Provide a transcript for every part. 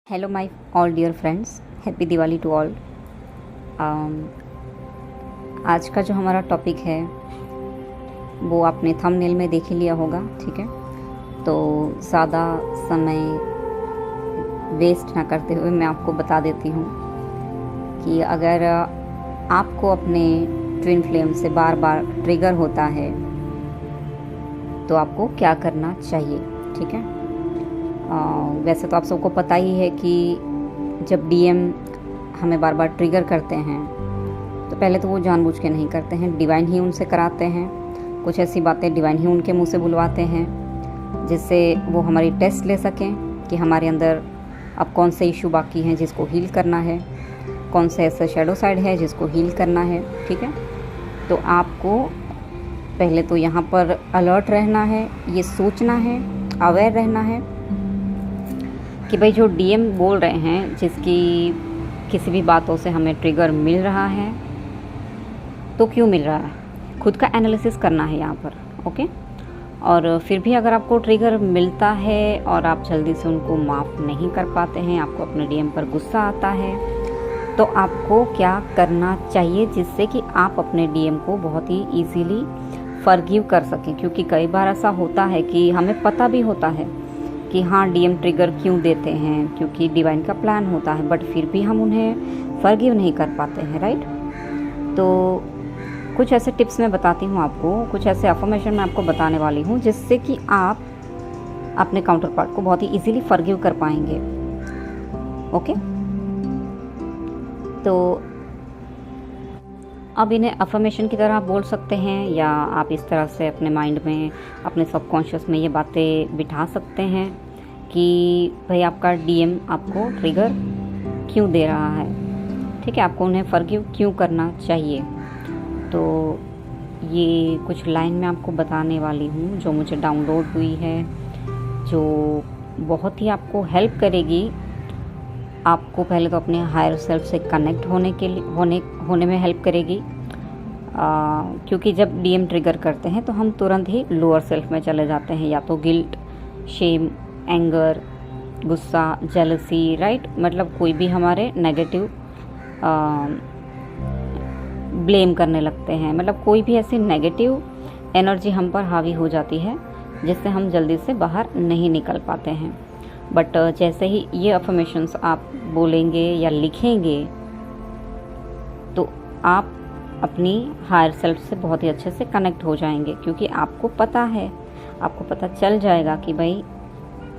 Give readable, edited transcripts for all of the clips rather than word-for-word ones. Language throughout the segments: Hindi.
Hello my all dear friends, happy Diwali to all. आज का जो हमारा टॉपिक है वो आपने थंबनेल में देख ही लिया होगा, ठीक है। तो ज़्यादा समय वेस्ट ना करते हुए मैं आपको बता देती हूँ कि अगर आपको अपने ट्विन फ्लेम से बार बार ट्रिगर होता है तो आपको क्या करना चाहिए, ठीक है। वैसे तो आप सबको पता ही है कि जब डीएम हमें बार बार ट्रिगर करते हैं तो पहले तो वो जानबूझ के नहीं करते हैं, डिवाइन ही उनसे कराते हैं। कुछ ऐसी बातें डिवाइन ही उनके मुंह से बुलवाते हैं जिससे वो हमारी टेस्ट ले सकें कि हमारे अंदर अब कौन से इशू बाकी हैं जिसको हील करना है, कौन से ऐसा शेडो साइड है जिसको हील करना है, ठीक है। तो आपको पहले तो यहाँ पर अलर्ट रहना है, ये सोचना है, अवेयर रहना है कि भाई जो डीएम बोल रहे हैं, जिसकी किसी भी बातों से हमें ट्रिगर मिल रहा है तो क्यों मिल रहा है, खुद का एनालिसिस करना है यहाँ पर, ओके। और फिर भी अगर आपको ट्रिगर मिलता है और आप जल्दी से उनको माफ़ नहीं कर पाते हैं, आपको अपने डीएम पर गुस्सा आता है, तो आपको क्या करना चाहिए जिससे कि आप अपने डीएम को बहुत ही ईजीली फॉरगिव कर सकें। क्योंकि कई बार ऐसा होता है कि हमें पता भी होता है कि हाँ डीएम ट्रिगर क्यों देते हैं, क्योंकि डिवाइन का प्लान होता है, बट फिर भी हम उन्हें फॉरगिव नहीं कर पाते हैं, राइट। तो कुछ ऐसे टिप्स मैं बताती हूँ आपको, कुछ ऐसे अफर्मेशन मैं आपको बताने वाली हूँ जिससे कि आप अपने काउंटर पार्ट को बहुत ही इजीली फॉरगिव कर पाएंगे, ओके। तो अब इन्हें अफर्मेशन की तरह आप बोल सकते हैं या आप इस तरह से अपने माइंड में, अपने सबकॉन्शियस में ये बातें बिठा सकते हैं कि भाई आपका डीएम आपको ट्रिगर क्यों दे रहा है, ठीक है, आपको उन्हें फॉरगिव क्यों करना चाहिए। तो ये कुछ लाइन मैं आपको बताने वाली हूँ जो मुझे डाउनलोड हुई है, जो बहुत ही आपको हेल्प करेगी। आपको पहले तो अपने हायर सेल्फ से कनेक्ट होने में हेल्प करेगी, क्योंकि जब डीएम ट्रिगर करते हैं तो हम तुरंत ही लोअर सेल्फ में चले जाते हैं, या तो गिल्ट, शेम, एंगर, गुस्सा, जेलसी, राइट। मतलब कोई भी हमारे नेगेटिव ब्लेम करने लगते हैं, मतलब कोई भी ऐसी नेगेटिव एनर्जी हम पर हावी हो जाती है जिससे हम जल्दी से बाहर नहीं निकल पाते हैं। बट जैसे ही ये अफर्मेशंस आप बोलेंगे या लिखेंगे तो आप अपनी हायर सेल्फ से बहुत ही अच्छे से कनेक्ट हो जाएंगे, क्योंकि आपको पता है, आपको पता चल जाएगा कि भाई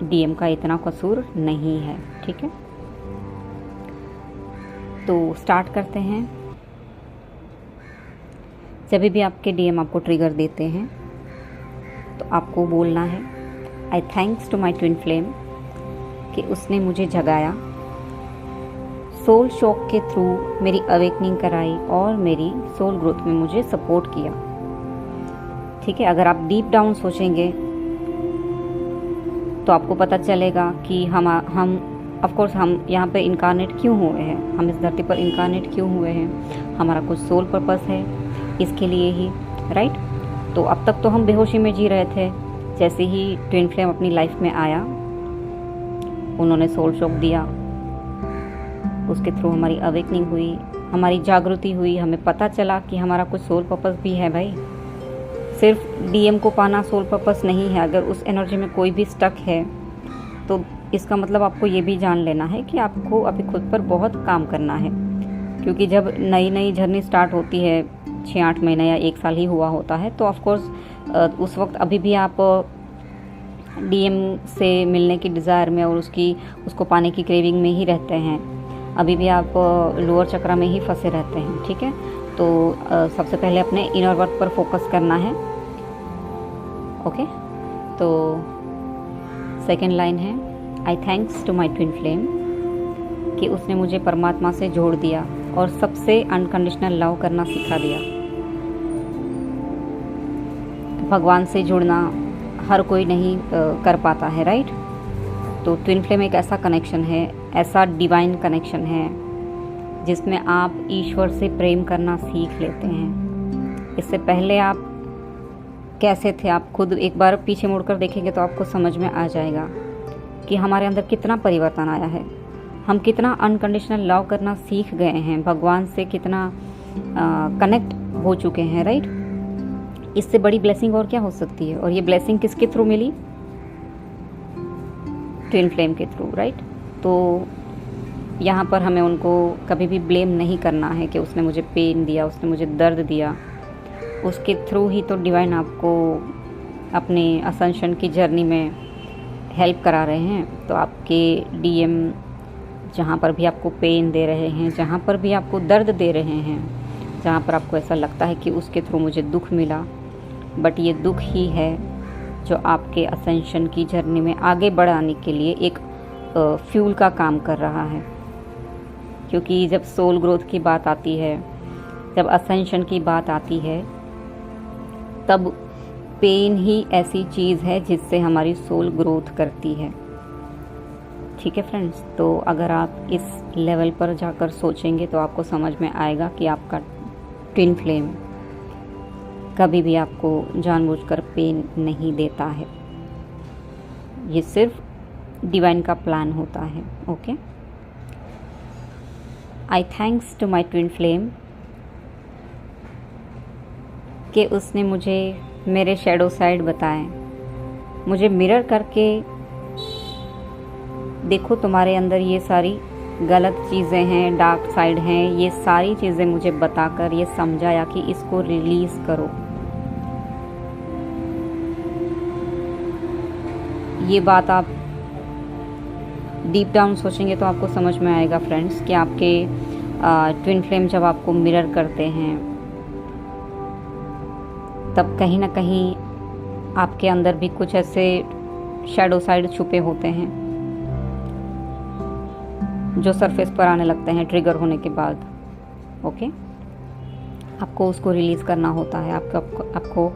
डीएम का इतना कसूर नहीं है, ठीक है। तो स्टार्ट करते हैं। जब भी आपके डीएम आपको ट्रिगर देते हैं तो आपको बोलना है, I thanks to my twin flame कि उसने मुझे जगाया, सोल शॉक के थ्रू मेरी अवेकनिंग कराई और मेरी सोल ग्रोथ में मुझे सपोर्ट किया, ठीक है। अगर आप डीप डाउन सोचेंगे तो आपको पता चलेगा कि हम ऑफ कोर्स हम यहाँ पे इनकारनेट क्यों हुए हैं, हम इस धरती पर इनकारनेट क्यों हुए हैं, हमारा कुछ सोल पर्पस है इसके लिए ही, राइट। तो अब तक तो हम बेहोशी में जी रहे थे, जैसे ही ट्विन फ्लेम अपनी लाइफ में आया, उन्होंने सोल शॉक दिया, उसके थ्रू हमारी अवेकनिंग हुई, हमारी जागृति हुई, हमें पता चला कि हमारा कुछ सोल पर्पस भी है भाई। सिर्फ डीएम को पाना सोल पर्पस नहीं है। अगर उस एनर्जी में कोई भी स्टक है तो इसका मतलब आपको ये भी जान लेना है कि आपको अभी खुद पर बहुत काम करना है, क्योंकि जब नई नई जर्नी स्टार्ट होती है, 6-8 महीने या 1 साल ही हुआ होता है, तो ऑफकोर्स उस वक्त अभी भी आप डीएम से मिलने की डिज़ायर में और उसको पाने की क्रेविंग में ही रहते हैं, अभी भी आप लोअर चक्रा में ही फंसे रहते हैं, ठीक है। तो सबसे पहले अपने इनर वर्क पर फोकस करना है, ओके। तो सेकंड लाइन है, I thanks to my twin flame कि उसने मुझे परमात्मा से जोड़ दिया और सबसे अनकंडीशनल लव करना सिखा दिया। भगवान से जुड़ना हर कोई नहीं कर पाता है, राइट। तो ट्विन फ्लेम एक ऐसा कनेक्शन है, ऐसा डिवाइन कनेक्शन है जिसमें आप ईश्वर से प्रेम करना सीख लेते हैं। इससे पहले आप कैसे थे, आप खुद एक बार पीछे मुड़कर देखेंगे तो आपको समझ में आ जाएगा कि हमारे अंदर कितना परिवर्तन आया है। हम कितना अनकंडीशनल लव करना सीख गए हैं, भगवान से कितना कनेक्ट हो चुके हैं, राइट। इससे बड़ी ब्लेसिंग और क्या हो सकती है। और ये ब्लेसिंग किसके थ्रू मिली, ट्विन फ्लेम के थ्रू, राइट। तो यहाँ पर हमें उनको कभी भी ब्लेम नहीं करना है कि उसने मुझे पेन दिया, उसने मुझे दर्द दिया। उसके थ्रू ही तो डिवाइन आपको अपने असेंशन की जर्नी में हेल्प करा रहे हैं। तो आपके डीएम जहाँ पर भी आपको पेन दे रहे हैं, जहाँ पर भी आपको दर्द दे रहे हैं, जहाँ पर आपको ऐसा लगता है कि उसके थ्रू मुझे दुख मिला, बट ये दुख ही है जो आपके असेंशन की जर्नी में आगे बढ़ाने के लिए एक फ्यूल का काम कर रहा है। क्योंकि जब सोल ग्रोथ की बात आती है, जब असेंशन की बात आती है, तब पेन ही ऐसी चीज़ है जिससे हमारी सोल ग्रोथ करती है। ठीक है फ्रेंड्स, तो अगर आप इस लेवल पर जाकर सोचेंगे तो आपको समझ में आएगा कि आपका ट्विन फ्लेम कभी भी आपको जानबूझकर पेन नहीं देता है। ये सिर्फ डिवाइन का प्लान होता है। Okay, I thanks to my twin flame कि उसने मुझे मेरे शैडो साइड बताए, मुझे मिरर करके देखो तुम्हारे अंदर ये सारी गलत चीज़ें हैं, डार्क साइड हैं, ये सारी चीज़ें मुझे बताकर ये समझाया कि इसको रिलीज़ करो। ये बात आप डीप डाउन सोचेंगे तो आपको समझ में आएगा फ्रेंड्स कि आपके ट्विन फ्लेम जब आपको मिरर करते हैं तब कहीं ना कहीं आपके अंदर भी कुछ ऐसे शैडो साइड छुपे होते हैं जो सरफेस पर आने लगते हैं ट्रिगर होने के बाद। ओके, आपको उसको रिलीज़ करना होता है, आपको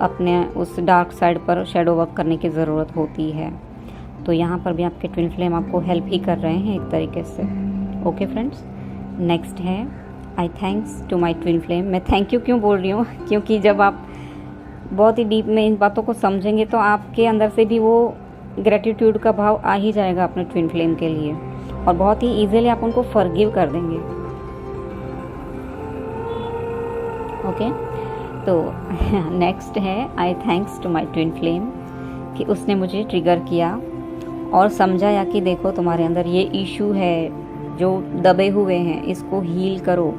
अपने उस डार्क साइड पर शैडो वर्क करने की ज़रूरत होती है। तो यहाँ पर भी आपके ट्विन फ्लेम आपको हेल्प ही कर रहे हैं एक तरीके से। ओके फ्रेंड्स, नेक्स्ट है I thanks to my twin flame. मैं थैंक यू क्यों बोल रही हूँ, क्योंकि जब आप बहुत ही डीप में इन बातों को समझेंगे तो आपके अंदर से भी वो ग्रेटिट्यूड का भाव आ ही जाएगा अपने ट्विन फ्लेम के लिए, और बहुत ही ईजिली आप उनको फॉरगिव कर देंगे। ओके, तो नेक्स्ट है I thanks to my twin flame कि उसने मुझे ट्रिगर किया और समझाया कि देखो तुम्हारे अंदर ये इशू है जो दबे हुए हैं, इसको हील करो।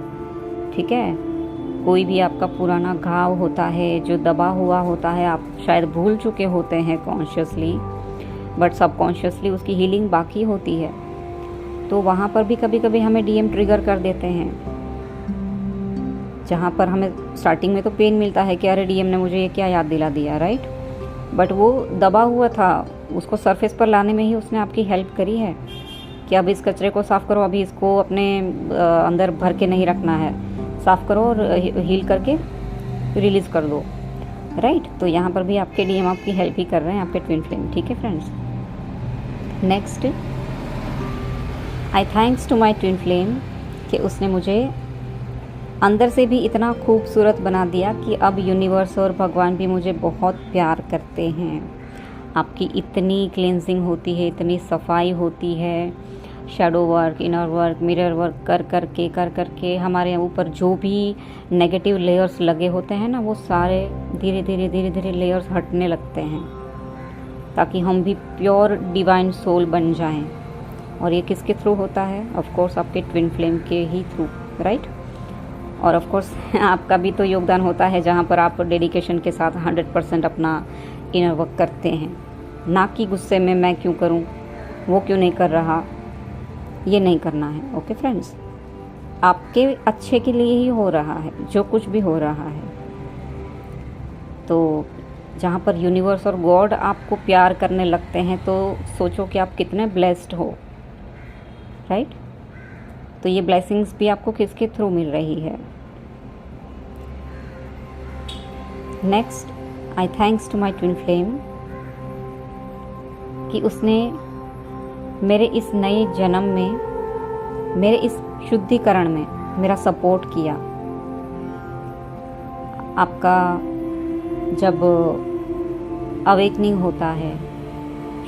ठीक है, कोई भी आपका पुराना घाव होता है जो दबा हुआ होता है, आप शायद भूल चुके होते हैं कॉन्शियसली, बट सबकॉन्शियसली उसकी हीलिंग बाकी होती है। तो वहाँ पर भी कभी कभी हमें डीएम ट्रिगर कर देते हैं, जहाँ पर हमें स्टार्टिंग में तो पेन मिलता है कि अरे डीएम ने मुझे ये क्या याद दिला दिया, राइट। बट वो दबा हुआ था, उसको सरफेस पर लाने में ही उसने आपकी हेल्प करी है कि अब इस कचरे को साफ़ करो, अभी इसको अपने अंदर भर के नहीं रखना है, साफ़ करो और हील करके रिलीज़ कर दो, राइट। तो यहाँ पर भी आपके डीएम आपकी हेल्प ही कर रहे हैं, आपके ट्विन फ्लेम। ठीक है friends, next I thanks to my twin flame कि उसने मुझे अंदर से भी इतना खूबसूरत बना दिया कि अब यूनिवर्स और भगवान भी मुझे बहुत प्यार करते हैं। आपकी इतनी क्लेंजिंग होती है, इतनी सफाई होती है, shadow work, inner work, mirror work कर करके हमारे ऊपर जो भी नेगेटिव लेयर्स लगे होते हैं ना, वो सारे धीरे धीरे लेयर्स हटने लगते हैं, ताकि हम भी प्योर डिवाइन सोल बन जाएं। और ये किसके थ्रू होता है? ऑफ कोर्स आपके ट्विन फ्लेम के ही थ्रू, राइट। और ऑफ कोर्स आपका भी तो योगदान होता है, जहाँ पर आप डेडिकेशन के साथ 100% अपना इनर वर्क करते हैं, ना कि गुस्से में मैं क्यों करूं, वो क्यों नहीं कर रहा, ये नहीं करना है। ओके फ्रेंड्स, आपके अच्छे के लिए ही हो रहा है जो कुछ भी हो रहा है। तो जहाँ पर यूनिवर्स और गॉड आपको प्यार करने लगते हैं तो सोचो कि आप कितने ब्लेस्ड हो, राइट। तो ये ब्लेसिंग्स भी आपको किसके थ्रू मिल रही है? Next I thanks to my twin flame कि उसने मेरे इस नए जन्म में, मेरे इस शुद्धिकरण में मेरा सपोर्ट किया। आपका जब अवेकनिंग होता है,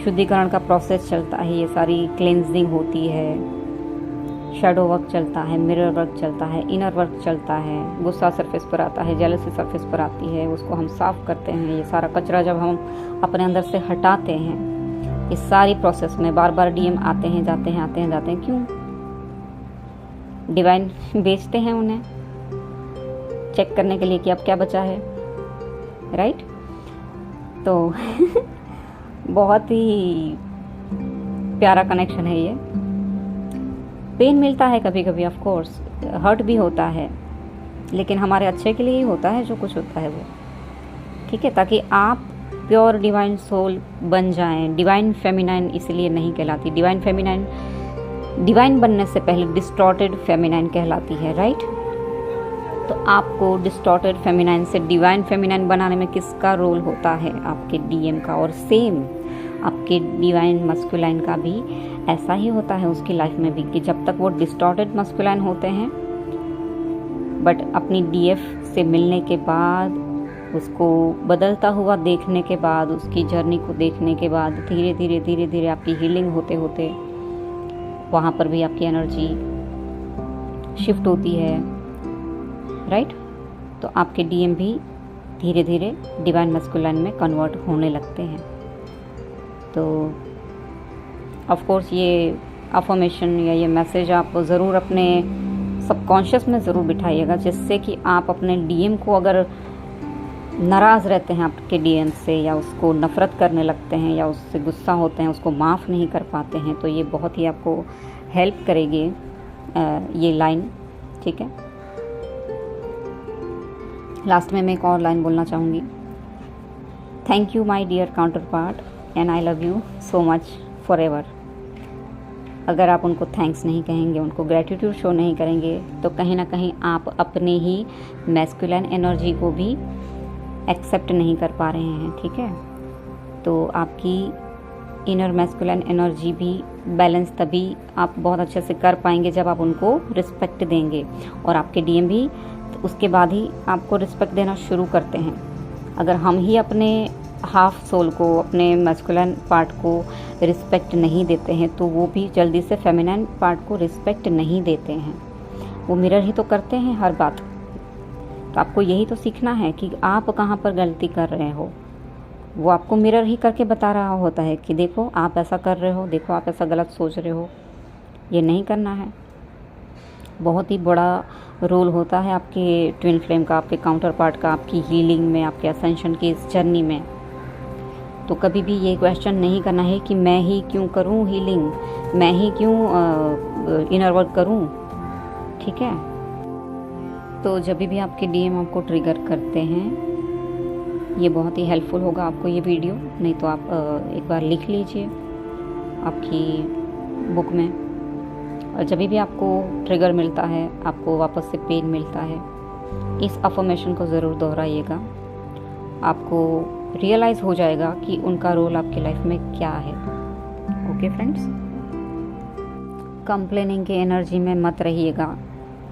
शुद्धिकरण का प्रोसेस चलता है, ये सारी क्लेंजिंग होती है, शैडो वर्क चलता है, मिरर वर्क चलता है, इनर वर्क चलता है, गुस्सा सरफेस पर आता है, जेलसी सरफेस पर आती है, उसको हम साफ़ करते हैं। ये सारा कचरा जब हम अपने अंदर से हटाते हैं, इस सारी प्रोसेस में बार बार डीएम आते हैं जाते हैं, आते हैं जाते हैं, क्यों? डिवाइन बेचते हैं उन्हें चेक करने के लिए कि अब क्या बचा है, राइट? तो बहुत ही प्यारा कनेक्शन है ये। पेन मिलता है कभी कभी, ऑफ कोर्स हर्ट भी होता है, लेकिन हमारे अच्छे के लिए ही होता है जो कुछ होता है वो, ठीक है, ताकि आप प्योर डिवाइन सोल बन जाएं। डिवाइन फेमिनाइन इसलिए नहीं कहलाती, डिवाइन फेमिनाइन डिवाइन बनने से पहले डिस्टॉर्टेड फेमिनाइन कहलाती है, राइट? तो आपको डिस्टॉर्टेड फेमिनाइन से डिवाइन फेमिनाइन बनाने में किसका रोल होता है? आपके डीएम का। और सेम आपके डिवाइन मस्कुलाइन का भी ऐसा ही होता है उसकी लाइफ में भी, कि जब तक वो डिस्टॉर्टेड मस्कुलाइन होते हैं, बट अपनी डीएफ से मिलने के बाद, उसको बदलता हुआ देखने के बाद, उसकी जर्नी को देखने के बाद धीरे धीरे धीरे धीरे आपकी हीलिंग होते होते वहाँ पर भी आपकी एनर्जी शिफ्ट होती है, राइट? तो आपके डीएम भी धीरे धीरे डिवाइन मस्कुलाइन में कन्वर्ट होने लगते हैं। तो ऑफ कोर्स ये अफर्मेशन या ये मैसेज आप ज़रूर अपने सबकॉन्शियस में ज़रूर बिठाइएगा, जिससे कि आप अपने डीएम को, अगर नाराज़ रहते हैं आपके डीएम से, या उसको नफ़रत करने लगते हैं, या उससे गुस्सा होते हैं, उसको माफ़ नहीं कर पाते हैं, तो ये बहुत ही आपको हेल्प करेगी ये लाइन, ठीक है? लास्ट में मैं एक और लाइन बोलना चाहूँगी। Thank you my dear counter part and I love you so much forever. अगर आप उनको थैंक्स नहीं कहेंगे, उनको ग्रेटिट्यूड शो नहीं करेंगे, तो कहीं ना कहीं आप अपने ही मैस्कुलिन एनर्जी को भी एक्सेप्ट नहीं कर पा रहे हैं, ठीक है? तो आपकी इनर मैस्कुलिन एनर्जी भी बैलेंस तभी आप बहुत अच्छे से कर पाएंगे जब आप उनको रिस्पेक्ट देंगे, और आपके डीएम भी उसके बाद ही आपको रिस्पेक्ट देना शुरू करते हैं। अगर हम ही अपने हाफ सोल को, अपने मैस्कुलिन पार्ट को रिस्पेक्ट नहीं देते हैं, तो वो भी जल्दी से फेमिनिन पार्ट को रिस्पेक्ट नहीं देते हैं। वो मिरर ही तो करते हैं हर बात। तो आपको यही तो सीखना है कि आप कहाँ पर गलती कर रहे हो। वो आपको मिरर ही करके बता रहा होता है कि देखो आप ऐसा कर रहे हो, देखो आप ऐसा गलत सोच रहे हो, ये नहीं करना है। बहुत ही बड़ा रोल होता है आपके ट्विन फ्लेम का, आपके काउंटर पार्ट का, आपकी हीलिंग में, आपके असेंशन की इस जर्नी में। तो कभी भी ये क्वेश्चन नहीं करना है कि मैं ही क्यों करूं हीलिंग, मैं ही क्यों इनर वर्क करूं, ठीक है? तो जब भी आपके डीएम आपको ट्रिगर करते हैं, ये बहुत ही हेल्पफुल होगा आपको ये वीडियो। नहीं तो आप एक बार लिख लीजिए आपकी बुक में, और जब भी आपको ट्रिगर मिलता है, आपको वापस से पेन मिलता है, इस अफर्मेशन को ज़रूर दोहराइएगा। आपको रियलाइज़ हो जाएगा कि उनका रोल आपकी लाइफ में क्या है। ओके फ्रेंड्स, कंप्लेनिंग की एनर्जी में मत रहिएगा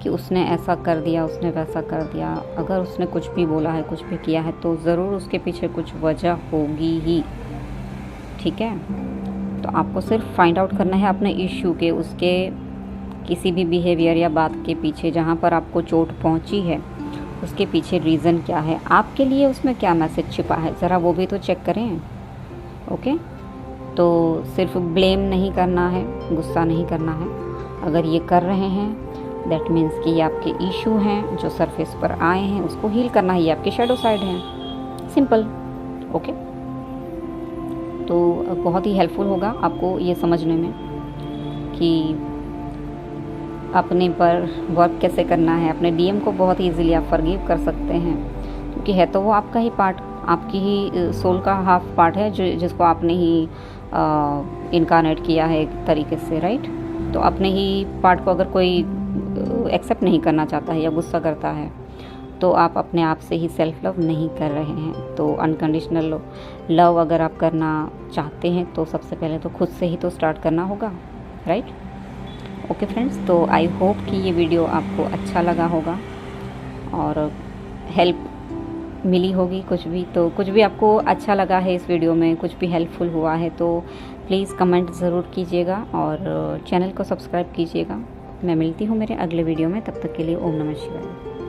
कि उसने ऐसा कर दिया, उसने वैसा कर दिया। अगर उसने कुछ भी बोला है, कुछ भी किया है, तो ज़रूर उसके पीछे कुछ वजह होगी ही, ठीक है? तो आपको सिर्फ फाइंड आउट करना है अपने इश्यू के, उसके किसी भी बिहेवियर या बात के पीछे जहाँ पर आपको चोट पहुँची है, उसके पीछे रीज़न क्या है, आपके लिए उसमें क्या मैसेज छिपा है, ज़रा वो भी तो चेक करें। ओके? तो सिर्फ ब्लेम नहीं करना है, गुस्सा नहीं करना है। अगर ये कर रहे हैं, दैट मीन्स कि ये आपके इशू हैं जो सरफेस पर आए हैं, उसको हील करना ही आपके शैडो साइड हैं। सिंपल। ओके? तो बहुत ही हेल्पफुल होगा आपको ये समझने में कि अपने पर वर्क कैसे करना है। अपने डीएम को बहुत ईजीली आप फॉरगिव कर सकते हैं, क्योंकि है तो वो आपका ही पार्ट, आपकी ही सोल का हाफ पार्ट है, जिसको आपने ही इनकारनेट किया है एक तरीके से, राइट? तो अपने ही पार्ट को अगर कोई एक्सेप्ट नहीं करना चाहता है या गुस्सा करता है, तो आप अपने आप से ही सेल्फ लव नहीं कर रहे हैं। तो अनकंडीशनल लव अगर आप करना चाहते हैं, तो सबसे पहले तो खुद से ही तो स्टार्ट करना होगा, राइट? ओके फ्रेंड्स, तो आई होप कि ये वीडियो आपको अच्छा लगा होगा और हेल्प मिली होगी कुछ भी, तो कुछ भी आपको अच्छा लगा है इस वीडियो में, कुछ भी हेल्पफुल हुआ है तो प्लीज़ कमेंट ज़रूर कीजिएगा और चैनल को सब्सक्राइब कीजिएगा। मैं मिलती हूँ मेरे अगले वीडियो में, तब तक के लिए ओम नमः शिवाय।